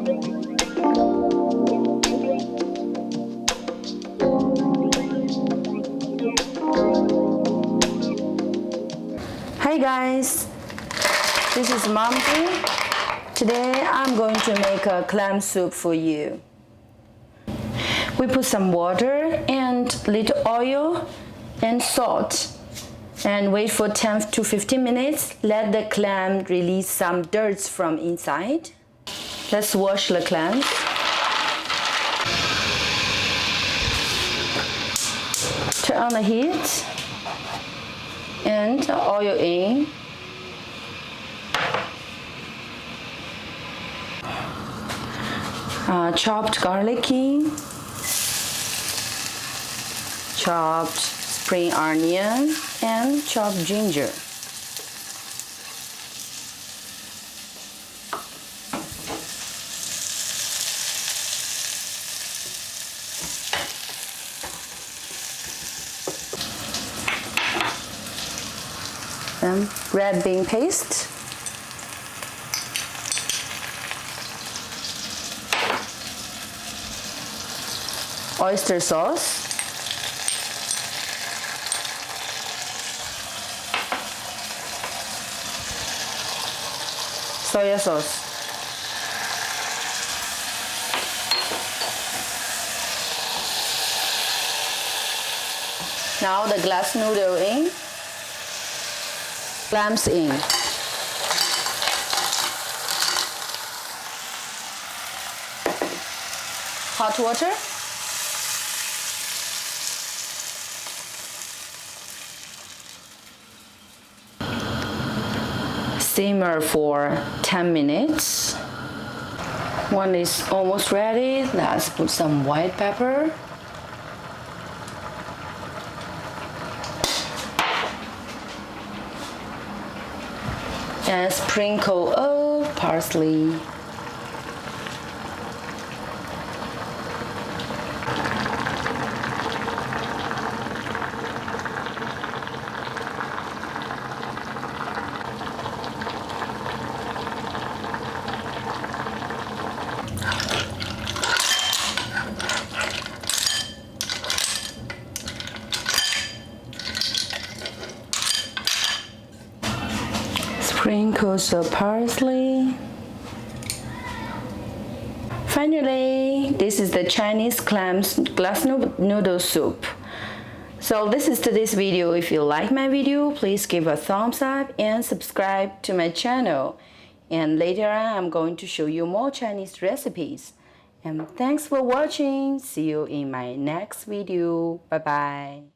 Hi guys, this is Mommy. Today I'm going to make a clam soup for you. We put some water and little oil and salt and wait for 10 to 15 minutes. Let the clam release some dirt from inside. Let's wash the clams. Turn on the heat and the oil in. Chopped garlic in, chopped spring onion, and chopped ginger. Then red bean paste. Oyster sauce, soya sauce, now the glass noodle in, clams in. Hot water. Simmer for 10 minutes. When it's almost ready, let's put some white pepper. And sprinkle of parsley. Sprinkles of parsley. Finally, this is the Chinese clams glass noodle soup. So this is today's video. If you like my video, please give a thumbs up and subscribe to my channel. And later on, I'm going to show you more Chinese recipes. And thanks for watching. See you in my next video. Bye bye.